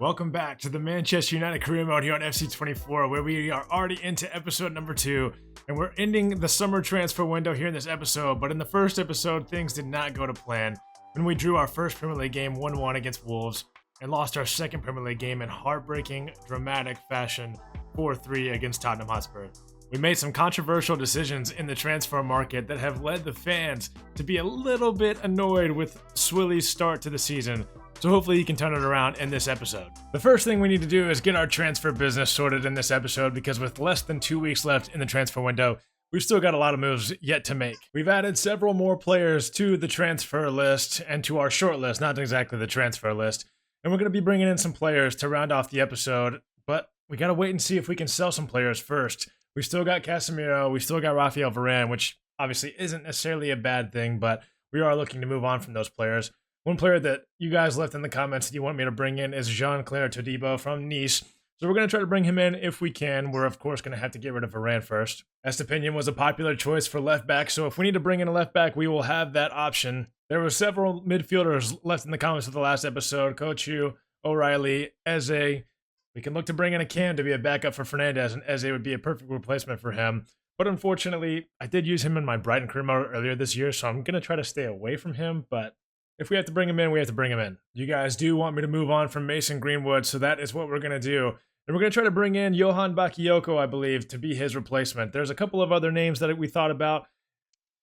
Welcome back to the Manchester United career mode here on FC24, where we are already into episode number 2, and we're ending the summer transfer window here in this episode. But in the first episode, things did not go to plan when we drew our first Premier League game 1-1 against Wolves and lost our second Premier League game in heartbreaking, dramatic fashion 4-3 against Tottenham Hotspur. We made some controversial decisions in the transfer market that have led the fans to be a little bit annoyed with Swilly's start to the season. So hopefully he can turn it around in this episode. The first thing we need to do is get our transfer business sorted in this episode, because with less than 2 weeks left in the transfer window, we've still got a lot of moves yet to make. We've added several more players to the transfer list and to our short list, not exactly the transfer list. And we're going to be bringing in some players to round off the episode, but we got to wait and see if we can sell some players first. We've still got Casemiro, we've still got Rafael Varane, which obviously isn't necessarily a bad thing, but we are looking to move on from those players. One player that you guys left in the comments that you want me to bring in is Jean-Claire Todibo from Nice. So we're going to try to bring him in if we can. We're, of course, going to have to get rid of Varane first. Estepinian was a popular choice for left back, so if we need to bring in a left back, we will have that option. There were several midfielders left in the comments of the last episode. Kochu, O'Reilly, Eze. We can look to bring in a Cam to be a backup for Fernandes, and Eze would be a perfect replacement for him. But unfortunately, I did use him in my Brighton career mode earlier this year, so I'm going to try to stay away from him, but if we have to bring him in, we have to bring him in. You guys do want me to move on from Mason Greenwood, so that is what we're going to do. And we're going to try to bring in Johan Bakayoko, I believe, to be his replacement. There's a couple of other names that we thought about.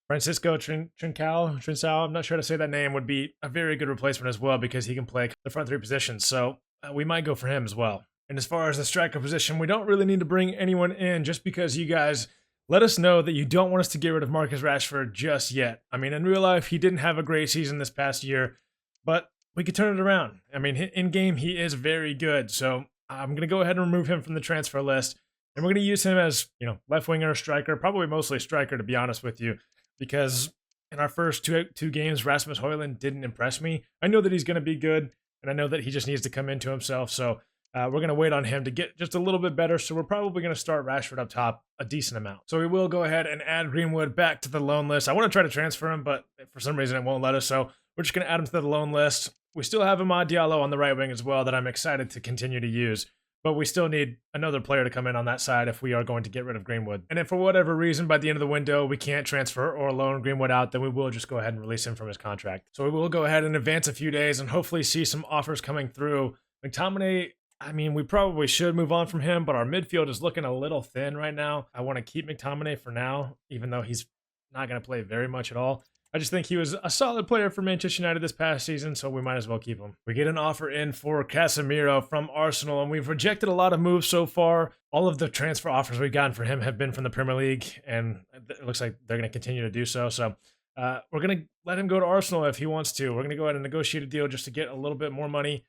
Francisco Trincao, I'm not sure how to say that name, would be a very good replacement as well, because he can play the front three positions. So we might go for him as well. And as far as the striker position, we don't really need to bring anyone in just because you guys let us know that you don't want us to get rid of Marcus Rashford just yet. I mean, in real life, he didn't have a great season this past year, but we could turn it around. I mean, in game, he is very good. So I'm going to go ahead and remove him from the transfer list. And we're going to use him as, left winger or striker, probably mostly striker, to be honest with you, because in our first two games, Rasmus Højlund didn't impress me. I know that he's going to be good, and I know that he just needs to come into himself. So we're going to wait on him to get just a little bit better, so we're probably going to start Rashford up top a decent amount. So we will go ahead and add Greenwood back to the loan list. I want to try to transfer him, but for some reason it won't let us, so we're just going to add him to the loan list. We still have Amad Diallo on the right wing as well that I'm excited to continue to use, but we still need another player to come in on that side if we are going to get rid of Greenwood. And if for whatever reason by the end of the windoo we can't transfer or loan Greenwood out, then we will just go ahead and release him from his contract. So we will go ahead and advance a few days and hopefully see some offers coming through. McTominay, I mean, we probably should move on from him, but our midfield is looking a little thin right now. I want to keep McTominay for now, even though he's not going to play very much at all. I just think he was a solid player for Manchester United this past season, so we might as well keep him. We get an offer in for Casemiro from Arsenal, and we've rejected a lot of moves so far. All of the transfer offers we've gotten for him have been from the Premier League, and it looks like they're going to continue to do so. So we're going to let him go to Arsenal if he wants to. We're going to go ahead and negotiate a deal just to get a little bit more money,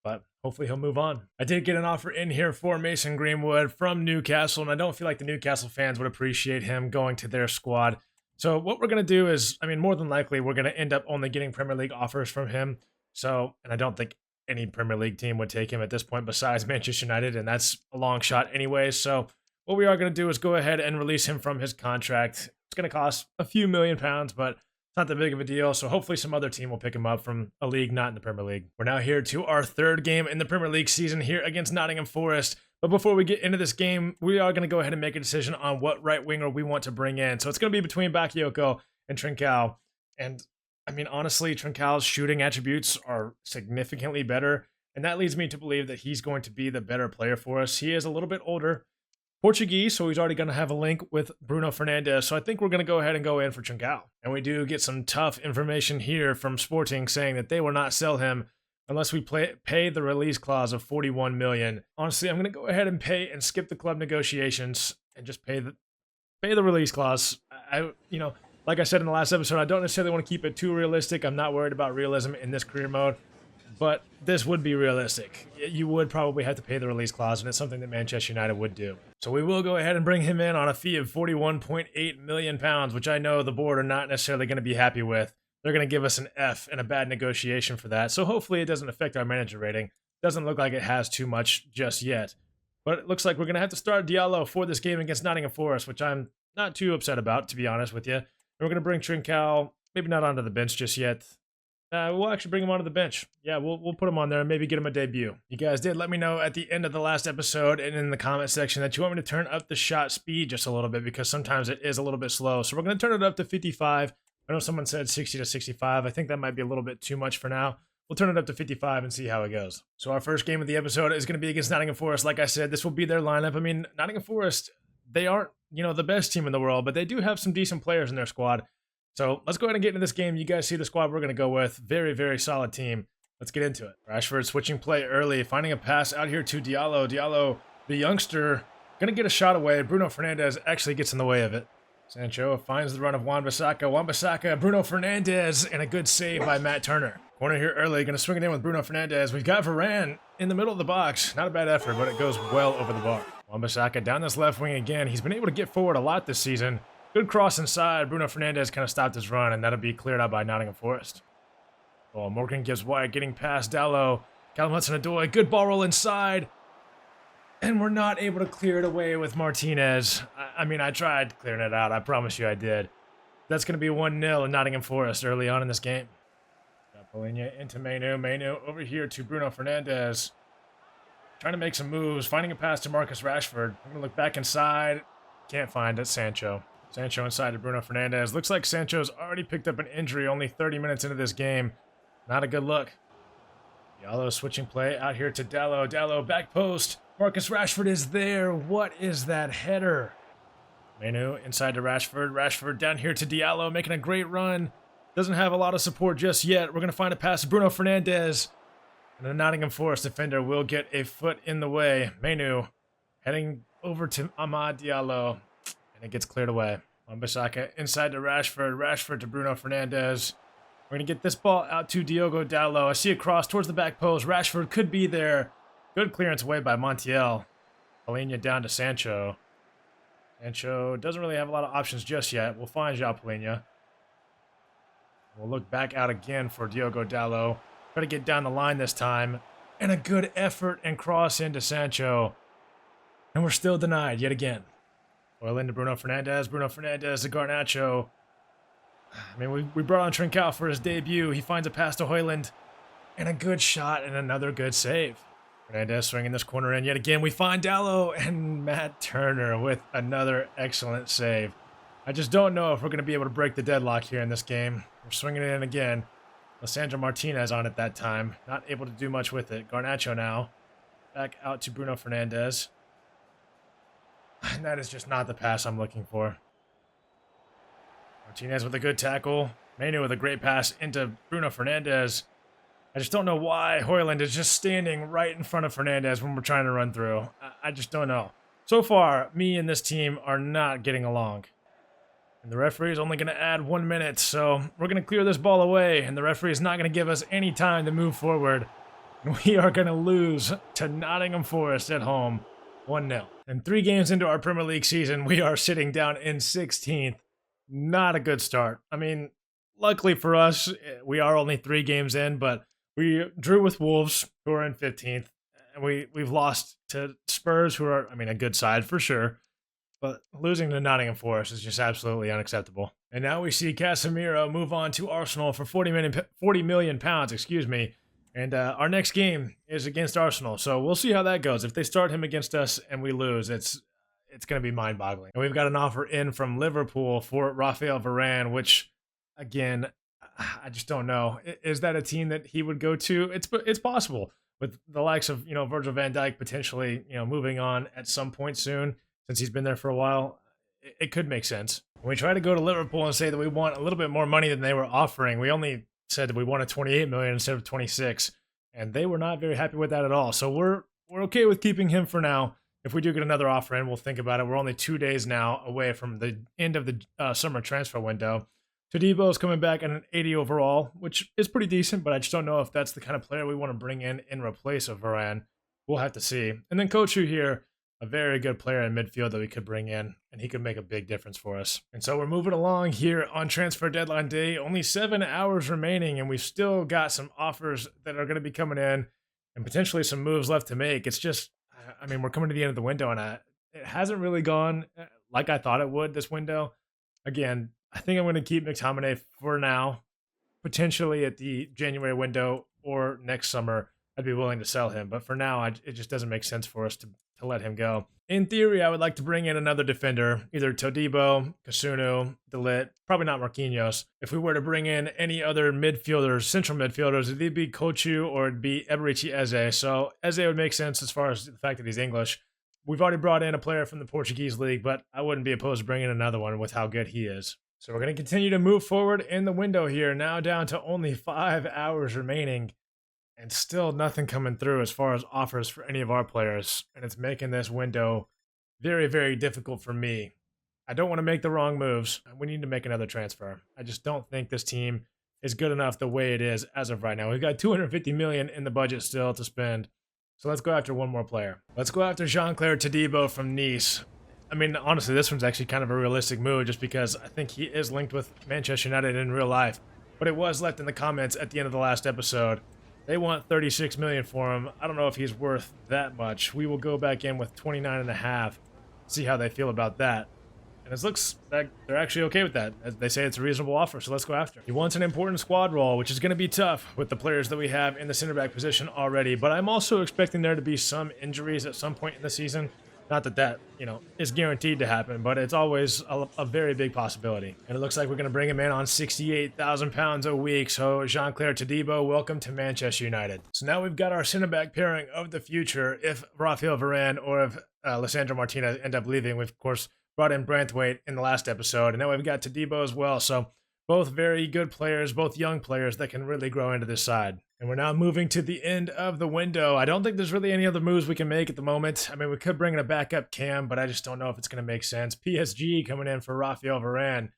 but hopefully he'll move on. I did get an offer in here for Mason Greenwood from Newcastle, and I don't feel like the Newcastle fans would appreciate him going to their squad. So what we're going to do is, I mean, more than likely, we're going to end up only getting Premier League offers from him. So, and I don't think any Premier League team would take him at this point besides Manchester United, and that's a long shot anyway. So what we are going to do is go ahead and release him from his contract. It's going to cost a few £1,000,000, but it's not that big of a deal, so hopefully some other team will pick him up from a league not in the Premier League. We're now here to our third game in the Premier League season here against Nottingham Forest. But before we get into this game, we are going to go ahead and make a decision on what right winger we want to bring in. So it's going to be between Bakayoko and Trincao. And I mean, honestly, Trincao's shooting attributes are significantly better, and that leads me to believe that he's going to be the better player for us. He is a little bit older, Portuguese, so he's already going to have a link with Bruno Fernandes, so I think we're going to go ahead and go in for Trincao. And we do get some tough information here from Sporting saying that they will not sell him unless we pay the release clause of 41 million. Honestly, I'm going to go ahead and pay and skip the club negotiations and just pay the release clause. Like I said in the last episode, I don't necessarily want to keep it too realistic. I'm not worried about realism in this career mode, but this would be realistic. You would probably have to pay the release clause, and it's something that Manchester United would do. So we will go ahead and bring him in on a fee of £41.8 million, which I know the board are not necessarily going to be happy with. They're going to give us an F and a bad negotiation for that. So hopefully it doesn't affect our manager rating. Doesn't look like it has too much just yet. But it looks like we're going to have to start Diallo for this game against Nottingham Forest, which I'm not too upset about, to be honest with you. And we're going to bring Trincao, maybe not onto the bench just yet. We'll actually bring him onto the bench. Yeah, we'll put him on there and maybe get him a debut. You guys did let me know at the end of the last episode and in the comment section that you want me to turn up the shot speed just a little bit because sometimes it is a little bit slow. So we're going to turn it up to 55. I know someone said 60 to 65. I think that might be a little bit too much for now. We'll turn it up to 55 and see how it goes. So our first game of the episode is going to be against Nottingham Forest. Like I said, this will be their lineup. I mean, Nottingham Forest, they aren't, the best team in the world, but they do have some decent players in their squad. So let's go ahead and get into this game. You guys see the squad we're going to go with. Very, very solid team. Let's get into it. Rashford switching play early, finding a pass out here to Diallo. Diallo, the youngster, going to get a shot away. Bruno Fernandes actually gets in the way of it. Sancho finds the run of Wan-Bissaka. Wan-Bissaka, Bruno Fernandes, and a good save by Matt Turner. Corner here early, going to swing it in with Bruno Fernandes. We've got Varane in the middle of the box. Not a bad effort, but it goes well over the bar. Wan-Bissaka down this left wing again. He's been able to get forward a lot this season. Good cross inside. Bruno Fernandes kind of stopped his run, and that'll be cleared out by Nottingham Forest. Oh, Morgan gives wide, getting past Dallo. Callum Hudson-Odoi, good ball roll inside. And we're not able to clear it away with Martinez. I mean, I tried clearing it out. I promise you I did. That's going to be 1-0 in Nottingham Forest early on in this game. Got Polina into Mainu. Mainu over here to Bruno Fernandes. Trying to make some moves. Finding a pass to Marcus Rashford. I'm going to look back inside. Can't find it. Sancho. Sancho inside to Bruno Fernandes. Looks like Sancho's already picked up an injury only 30 minutes into this game. Not a good look. Diallo switching play out here to Dallo. Dallo back post. Marcus Rashford is there. What is that header? Mainu inside to Rashford. Rashford down here to Diallo, making a great run. Doesn't have a lot of support just yet. We're going to find a pass to Bruno Fernandes. And the Nottingham Forest defender will get a foot in the way. Mainu heading over to Amad Diallo. And it gets cleared away. Wan-Bissaka inside to Rashford. Rashford to Bruno Fernandes. We're going to get this ball out to Diogo Dallo. I see a cross towards the back post. Rashford could be there. Good clearance away by Montiel. Polina down to Sancho. Sancho doesn't really have a lot of options just yet. We'll find João Polina. We'll look back out again for Diogo Dallo. Try to get down the line this time. And a good effort and cross into Sancho. And we're still denied yet again. Oil into Bruno Fernandes. Bruno Fernandes to Garnacho. I mean, we brought on Trincao for his debut. He finds a pass to Højlund. And a good shot and another good save. Fernandes swinging this corner in yet again. We find Dallo and Matt Turner with another excellent save. I just don't know if we're going to be able to break the deadlock here in this game. We're swinging it in again. Lissandro Martinez on it that time. Not able to do much with it. Garnacho now. Back out to Bruno Fernandes. And that is just not the pass I'm looking for. Martinez with a good tackle. Mainu with a great pass into Bruno Fernandes. I just don't know why Højlund is just standing right in front of Fernandes when we're trying to run through. I just don't know. So far, me and this team are not getting along. And the referee is only going to add 1 minute, so we're going to clear this ball away, and the referee is not going to give us any time to move forward. We are going to lose to Nottingham Forest at home, 1-0. And 3 games into our Premier League season, we are sitting down in 16th. Not a good start. I mean, luckily for us, we are only 3 games in, but we drew with Wolves, who are in 15th. And we've lost to Spurs, who are, I mean, a good side for sure. But losing to Nottingham Forest is just absolutely unacceptable. And now we see Casemiro move on to Arsenal for 40 million pounds, excuse me. And our next game is against Arsenal. So we'll see how that goes. If they start him against us and we lose, it's going to be mind-boggling. And we've got an offer in from Liverpool for Raphael Varane, which, again, I just don't know. Is that a team that he would go to? It's possible. With the likes of, Virgil van Dijk potentially, moving on at some point soon, since he's been there for a while, it could make sense. When we try to go to Liverpool and say that we want a little bit more money than they were offering, we only said that we wanted 28 million instead of 26, and they were not very happy with that at all. So we're okay with keeping him for now. If we do get another offer in, we'll think about it. We're only 2 days now away from the end of the summer transfer window. Todibo is coming back at an 80 overall, which is pretty decent, but I just don't know if that's the kind of player we want to bring in replace of Varane. We'll have to see. And then Kochu here, a very good player in midfield that we could bring in, and he could make a big difference for us. And so we're moving along here on transfer deadline day. Only 7 hours remaining, and we've still got some offers that are going to be coming in and potentially some moves left to make. It's just, I mean, we're coming to the end of the window, and it hasn't really gone like I thought it would this window. Again, I think I'm going to keep McTominay for now. potentially at the January window or next summer, I'd be willing to sell him. But for now, it just doesn't make sense for us to let him go. In theory, I would like to bring in another defender, either Todibo, Kasunu, Delit, probably not Marquinhos. If we were to bring in any other midfielders, central midfielders, it'd be Kochu or it'd be Eberici Eze. So Eze would make sense as far as the fact that he's English. We've already brought in a player from the Portuguese league, but I wouldn't be opposed to bringing in another one with how good he is. So we're going to continue to move forward in the window here, now down to only 5 hours remaining. And still nothing coming through as far as offers for any of our players. And it's making this window very, very difficult for me. I don't want to make the wrong moves. We need to make another transfer. I just don't think this team is good enough the way it is as of right now. We've got 250 million in the budget still to spend. So let's go after one more player. Let's go after Jean-Claire Todibo from Nice. I mean, honestly, this one's actually kind of a realistic move just because I think he is linked with Manchester United in real life. But it was left in the comments at the end of the last episode. They want 36 million for him. I don't know if he's worth that much. We will go back in with 29.5. See how they feel about that. And it looks like they're actually okay with that. They say it's a reasonable offer, so let's go after it. He wants an important squad role, which is going to be tough with the players that we have in the center back position already. But I'm also expecting there to be some injuries at some point in the season. Not that is guaranteed to happen, but it's always a very big possibility. And it looks like we're going to bring him in on £68,000 a week. So Jean-Claire Todibo, welcome to Manchester United. So now we've got our center back pairing of the future. If Rafael Varane or if Lisandro Martinez end up leaving, we've of course brought in Branthwaite in the last episode, and now we've got Todibo as well. So both very good players, both young players that can really grow into this side. And we're now moving to the end of the window. I don't think there's really any other moves we can make at the moment. I mean, we could bring in a backup cam, but I just don't know if it's going to make sense. PSG coming in for Rafael Varane.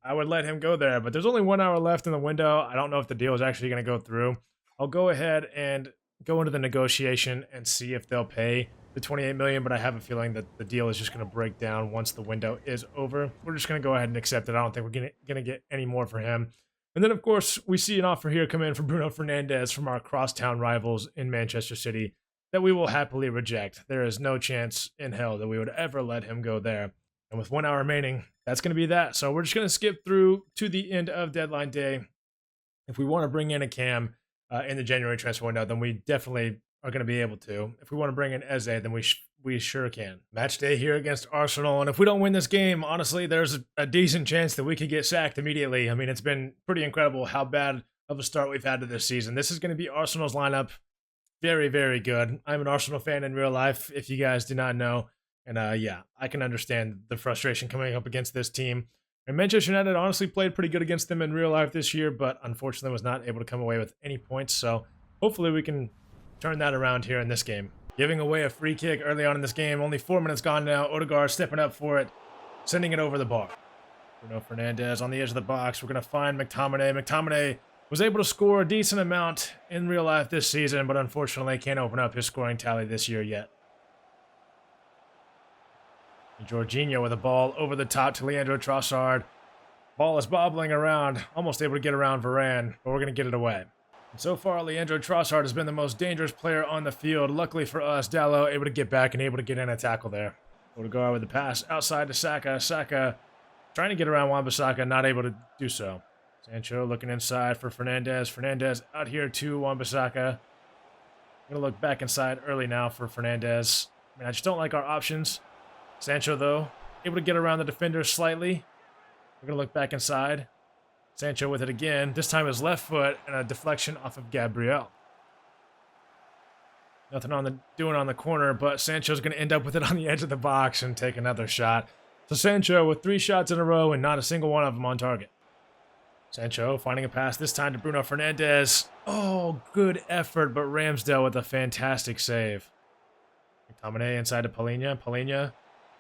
I would let him go there, but there's only 1 hour left in the window. I don't know if the deal is actually going to go through. I'll go ahead and go into the negotiation and see if they'll pay the 28 million, but I have a feeling that the deal is just going to break down once the window is over. We're just going to go ahead and accept it. I don't think we're going to get any more for him. And then, of course, we see an offer here come in from Bruno Fernandes from our crosstown rivals in Manchester City that we will happily reject. There is no chance in hell that we would ever let him go there. And with 1 hour remaining, that's going to be that. So we're just going to skip through to the end of deadline day. If we want to bring in a cam in the January transfer window, then we definitely are going to be able to. If we want to bring in Eze, then we sure can. Match day here against Arsenal, and if we don't win this game, honestly, there's a decent chance that we could get sacked immediately. I mean, it's been pretty incredible how bad of a start we've had to this season. This is going to be Arsenal's lineup. Very, very good. I'm an Arsenal fan in real life, if you guys do not know. And yeah, I can understand the frustration coming up against this team. And Manchester United honestly played pretty good against them in real life this year, but unfortunately was not able to come away with any points. So hopefully we can turn that around here in this game. Giving away a free kick early on in this game. Only 4 minutes gone now. Odegaard stepping up for it, sending it over the bar. Bruno Fernandes on the edge of the box. We're going to find McTominay. McTominay was able to score a decent amount in real life this season, but unfortunately can't open up his scoring tally this year yet. Jorginho with a ball over the top to Leandro Trossard. Ball is bobbling around, almost able to get around Varane, but we're going to get it away. And so far, Leandro Trossard has been the most dangerous player on the field. Luckily for us, Dalot able to get back and able to get in a tackle there. Odegaard with the pass outside to Saka. Saka trying to get around Wan-Bissaka, not able to do so. Sancho looking inside for Fernandes. Fernandes out here to Wan-Bissaka. Going to look back inside early now for Fernandes. I mean, I just don't like our options. Sancho, though, able to get around the defender slightly. We're going to look back inside. Sancho with it again. This time his left foot and a deflection off of Gabriel. Nothing doing on the corner, but Sancho's going to end up with it on the edge of the box and take another shot. So Sancho with 3 shots in a row and not a single one of them on target. Sancho finding a pass this time to Bruno Fernandes. Oh, good effort, but Ramsdale with a fantastic save. McTominay inside to Palhinha. Palhinha,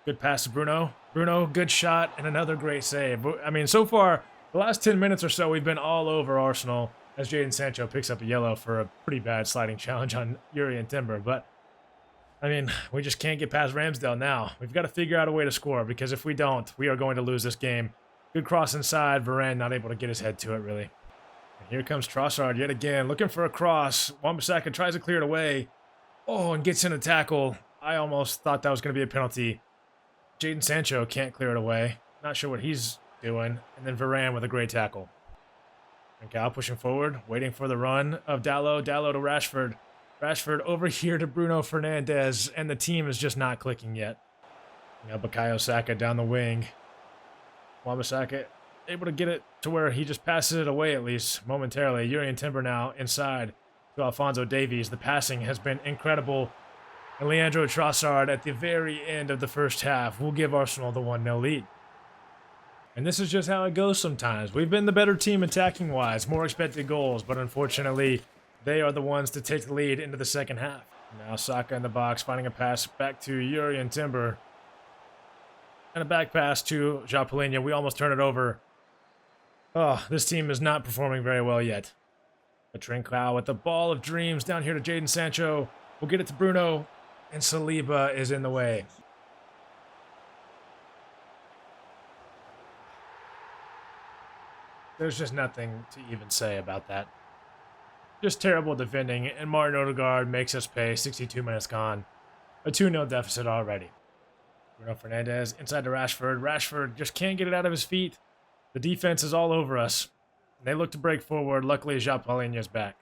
good pass to Bruno. Bruno, good shot and another great save. I mean, so far, the last 10 minutes or so, we've been all over Arsenal as Jadon Sancho picks up a yellow for a pretty bad sliding challenge on Yuri and Timber. But, I mean, we just can't get past Ramsdale now. We've got to figure out a way to score because if we don't, we are going to lose this game. Good cross inside. Varane not able to get his head to it, really. And here comes Trossard yet again, looking for a cross. Wan-Bissaka tries to clear it away. Oh, and gets in a tackle. I almost thought that was going to be a penalty. Jadon Sancho can't clear it away. Not sure what he's doing. And then Varane with a great tackle. Trincao pushing forward, waiting for the run of Dallo. Dallo to Rashford. Rashford over here to Bruno Fernandes, and the team is just not clicking yet. Now Bukayo Saka down the wing. Wan-Bissaka able to get it to where he just passes it away, at least momentarily. Jurrien Timber now inside to Alphonso Davies. The passing has been incredible. And Leandro Trossard at the very end of the first half will give Arsenal the 1-0 lead. And this is just how it goes sometimes. We've been the better team attacking-wise, more expected goals, but unfortunately, they are the ones to take the lead into the second half. Now Saka in the box, finding a pass back to Jurrien Timber. And a back pass to João Palhinha. We almost turn it over. Oh, this team is not performing very well yet. But Trincao with the ball of dreams down here to Jadon Sancho. We'll get it to Bruno, and Saliba is in the way. There's just nothing to even say about that. Just terrible defending, and Martin Odegaard makes us pay. 62 minutes gone. A 2-0 deficit already. Bruno Fernandes inside to Rashford. Rashford just can't get it out of his feet. The defense is all over us. They look to break forward. Luckily, João Palhinha is back.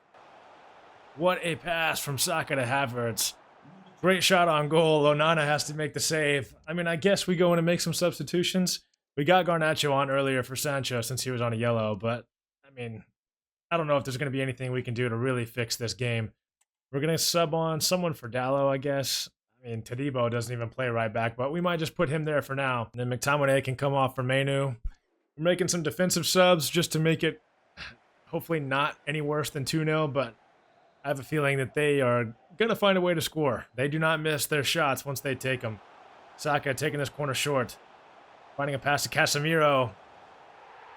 What a pass from Saka to Havertz. Great shot on goal. Onana has to make the save. I mean, I guess we go in and make some substitutions. We got Garnacho on earlier for Sancho since he was on a yellow, but, I mean, I don't know if there's going to be anything we can do to really fix this game. We're going to sub on someone for Dallo, I guess. I mean, Todibo doesn't even play right back, but we might just put him there for now. And then McTominay can come off for Mainu. We're making some defensive subs just to make it hopefully not any worse than 2-0, but I have a feeling that they are going to find a way to score. They do not miss their shots once they take them. Saka taking this corner short. Finding a pass to Casemiro,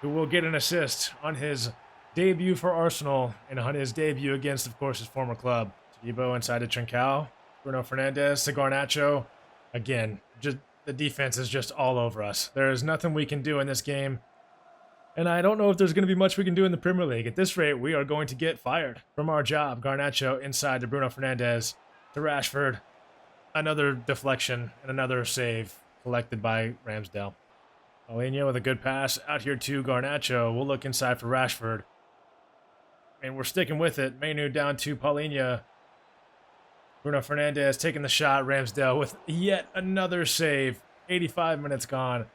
who will get an assist on his debut for Arsenal and on his debut against, of course, his former club. Todibo inside to Trincao. Bruno Fernandes to Garnacho. Again, just the defense is just all over us. There is nothing we can do in this game. And I don't know if there's going to be much we can do in the Premier League. At this rate, we are going to get fired from our job. Garnacho inside to Bruno Fernandes to Rashford. Another deflection and another save collected by Ramsdale. Palhinha with a good pass out here to Garnacho. We'll look inside for Rashford. And we're sticking with it. Mainu down to Palhinha. Bruno Fernandes taking the shot. Ramsdale with yet another save. 85 minutes gone.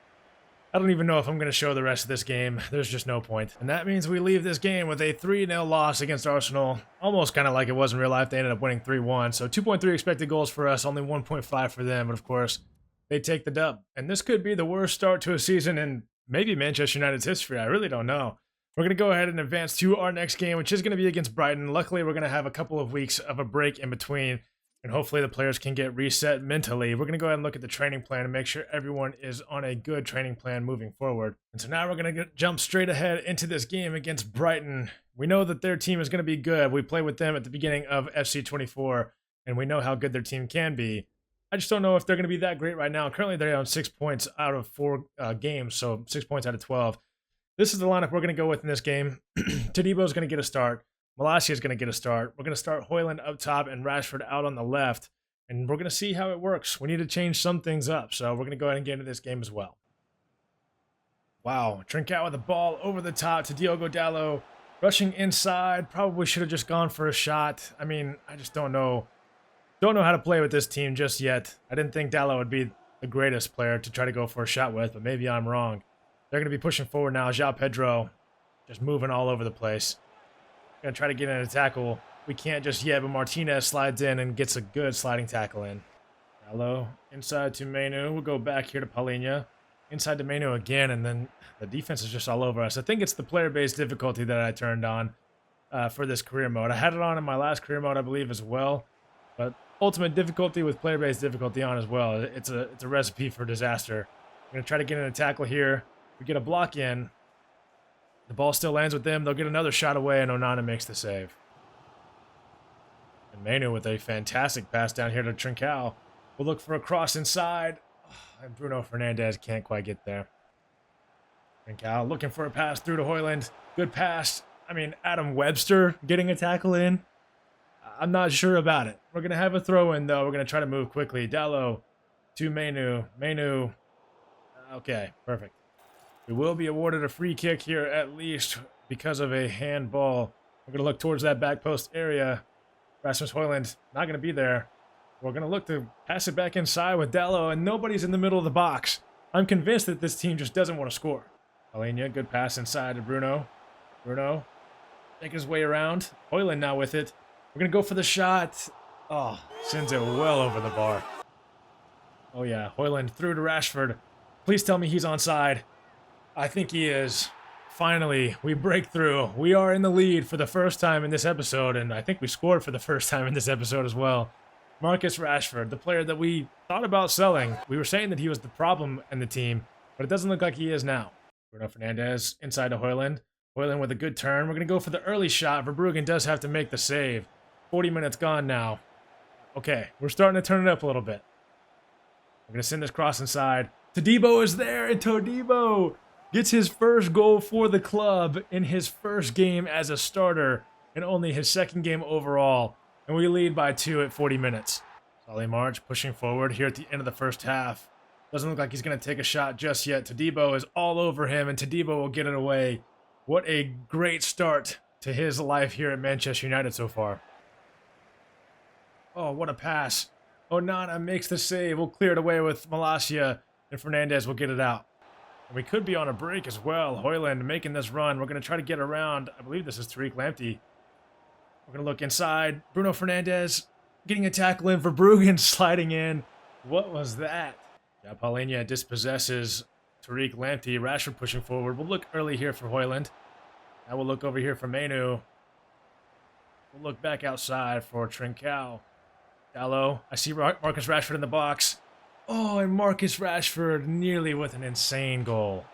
I don't even know if I'm going to show the rest of this game. There's just no point. And that means we leave this game with a 3-0 loss against Arsenal. Almost kind of like it was in real life. They ended up winning 3-1. So 2.3 expected goals for us. Only 1.5 for them. But of course, they take the dub. And this could be the worst start to a season in maybe Manchester United's history. I really don't know. We're going to go ahead and advance to our next game, which is going to be against Brighton. Luckily, we're going to have a couple of weeks of a break in between, and hopefully the players can get reset mentally. We're going to go ahead and look at the training plan and make sure everyone is on a good training plan moving forward. And so now we're going to jump straight ahead into this game against Brighton. We know that their team is going to be good. We played with them at the beginning of FC24, and we know how good their team can be. I just don't know if they're going to be that great right now. Currently, they're on 6 points out of 4 games, so 6 points out of 12. This is the lineup we're going to go with in this game. Todibo is going to get a start. Malacia is going to get a start. We're going to start Højlund up top and Rashford out on the left, and we're going to see how it works. We need to change some things up, so we're going to go ahead and get into this game as well. Wow, Trincao with the ball over the top to Diogo Dallo. Rushing inside, probably should have just gone for a shot. I mean, I just don't know. Don't know how to play with this team just yet. I didn't think Dallo would be the greatest player to try to go for a shot with, but maybe I'm wrong. They're going to be pushing forward now. João Pedro just moving all over the place. Going to try to get in a tackle. We can't just yet, but Martinez slides in and gets a good sliding tackle in. Dallo inside to Mainu. We'll go back here to Palhinha. Inside to Mainu again, and then the defense is just all over us. I think it's the player-based difficulty that I turned on for this career mode. I had it on in my last career mode, I believe, as well. But ultimate difficulty with player-based difficulty on as well. It's a recipe for disaster. I'm going to try to get in a tackle here. We get a block in. The ball still lands with them. They'll get another shot away, and Onana makes the save. And Mainu with a fantastic pass down here to Trincao. We'll look for a cross inside. And Bruno Fernandes can't quite get there. Trincao looking for a pass through to Højlund. Good pass. I mean, Adam Webster getting a tackle in. I'm not sure about it. We're going to have a throw in, though. We're going to try to move quickly. Dallo to Mainu. Mainu. Okay, perfect. We will be awarded a free kick here at least. because of a handball. We're going to look towards that back post area. Rasmus Højlund not going to be there. We're going to look to pass it back inside with Dalot, and nobody's in the middle of the box. I'm convinced that this team just doesn't want to score. Alenia, good pass inside to Bruno. Bruno, making his way around. Højlund now with it. We're going to go for the shot. Oh, sends it well over the bar. Oh yeah, Højlund through to Rashford. Please tell me he's onside. I think he is. Finally, we break through. We are in the lead for the first time in this episode, and I think we scored for the first time in this episode as well. Marcus Rashford, the player that we thought about selling. We were saying that he was the problem in the team, but it doesn't look like he is now. Bruno Fernandes inside to Højlund. Højlund with a good turn. We're going to go for the early shot. Verbruggen does have to make the save. 40 minutes gone now. Okay, we're starting to turn it up a little bit. We're going to send this cross inside. Todibo is there, and Todibo gets his first goal for the club in his first game as a starter and only his second game overall. And we lead by 2 at 40 minutes. Solly March pushing forward here at the end of the first half. Doesn't look like he's going to take a shot just yet. Todibo is all over him, and Todibo will get it away. What a great start to his life here at Manchester United so far. Oh, what a pass. Onana makes the save. We'll clear it away with Malacia, and Fernandes will get it out. And we could be on a break as well. Højlund making this run. We're going to try to get around. I believe this is Tariq Lamptey. We're going to look inside. Bruno Fernandes getting a tackle in. Verbruggen sliding in. What was that? Yeah, Palhinha dispossesses Tariq Lamptey. Rashford pushing forward. We'll look early here for Højlund. Now we'll look over here for Manu. We'll look back outside for Trincao. Dalot. I see Marcus Rashford in the box. Oh, and Marcus Rashford nearly with an insane goal.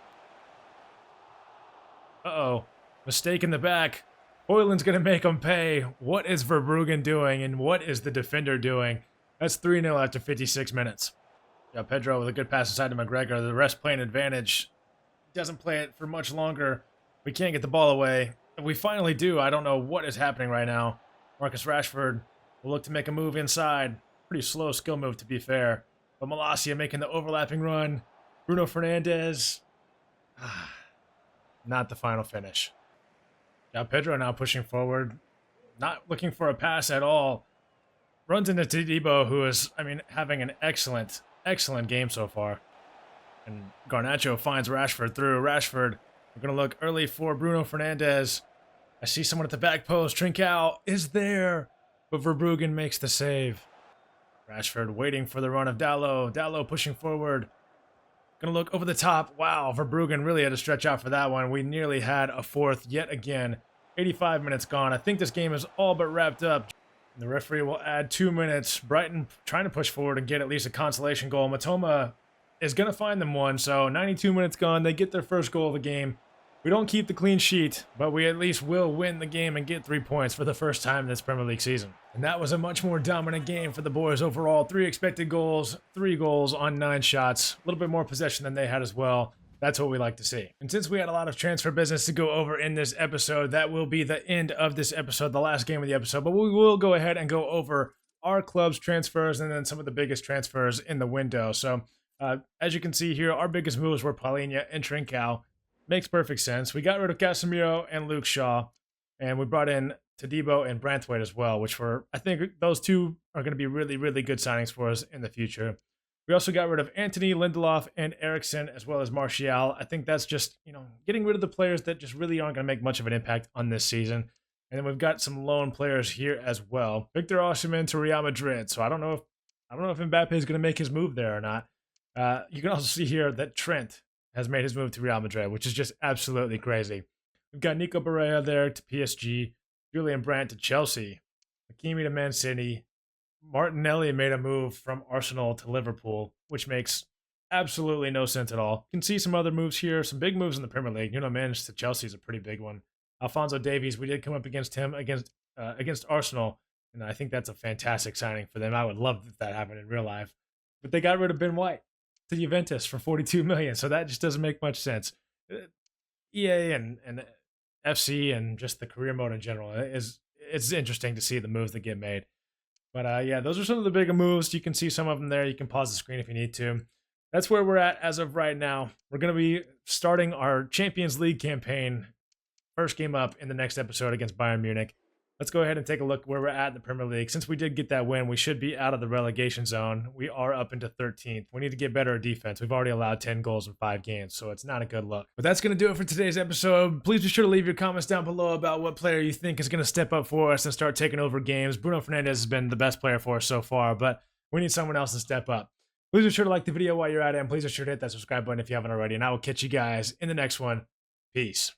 Uh-oh. Mistake in the back. Højlund's going to make him pay. What is Verbruggen doing, and what is the defender doing? That's 3-0 after 56 minutes. Yeah, Pedro with a good pass inside to McGregor. The rest playing advantage. Doesn't play it for much longer. We can't get the ball away. If we finally do, I don't know what is happening right now. Marcus Rashford will look to make a move inside. Pretty slow skill move, to be fair. But Malacia making the overlapping run. Bruno Fernandes. Not the final finish. Now Pedro now pushing forward. Not looking for a pass at all. Runs into Todibo, who is, having an excellent game so far. And Garnacho finds Rashford through. Rashford, we're going to look early for Bruno Fernandes. I see someone at the back post. Trincao is there, but Verbruggen makes the save. Rashford waiting for the run of Dalot. Dalot pushing forward. Gonna look over the top. Wow, Verbruggen really had to stretch out for that one. We nearly had a fourth yet again. 85 minutes gone. I think this game is all but wrapped up. The referee will add 2 minutes. Brighton trying to push forward and get at least a consolation goal. Matoma is gonna find them one. So 92 minutes gone. They get their first goal of the game. We don't keep the clean sheet, but we at least will win the game and get 3 points for the first time this Premier League season. And that was a much more dominant game for the boys overall. 3 expected goals, 3 goals on 9 shots. A little bit more possession than they had as well. That's what we like to see. And since we had a lot of transfer business to go over in this episode, that will be the end of this episode, the last game of the episode. But we will go ahead and go over our club's transfers and then some of the biggest transfers in the window. So as you can see here, our biggest moves were Palhinha and Trincao. Makes perfect sense. We got rid of Casemiro and Luke Shaw, and we brought in Todibo and Branthwaite as well, which I think those two are going to be really, really good signings for us in the future. We also got rid of Anthony, Lindelof, and Eriksen, as well as Martial. I think that's just, getting rid of the players that just really aren't going to make much of an impact on this season. And then we've got some loan players here as well. Victor Osimhen to Real Madrid. So I don't know if Mbappe is going to make his move there or not. You can also see here that Trent has made his move to Real Madrid, which is just absolutely crazy. We've got Nico Barella there to PSG, Julian Brandt to Chelsea, Hakimi to Man City. Martinelli made a move from Arsenal to Liverpool, which makes absolutely no sense at all. You can see some other moves here, some big moves in the Premier League. Mendes to Chelsea is a pretty big one. Alphonso Davies, we did come up against him against Arsenal, and I think that's a fantastic signing for them. I would love if that happened in real life. But they got rid of Ben White to Juventus for 42 million, so that just doesn't make much sense. EA and FC and just the career mode in general it's interesting to see the moves that get made. But yeah, those are some of the bigger moves. You can see some of them there. You can pause the screen if you need to. That's where we're at as of right now. We're going to be starting our Champions League campaign first game up in the next episode against Bayern Munich. Let's go ahead and take a look where we're at in the Premier League. Since we did get that win, we should be out of the relegation zone. We are up into 13th. We need to get better at defense. We've already allowed 10 goals in 5 games, so it's not a good look. But that's going to do it for today's episode. Please be sure to leave your comments down below about what player you think is going to step up for us and start taking over games. Bruno Fernandes has been the best player for us so far, but we need someone else to step up. Please be sure to like the video while you're at it, and please be sure to hit that subscribe button if you haven't already, and I will catch you guys in the next one. Peace.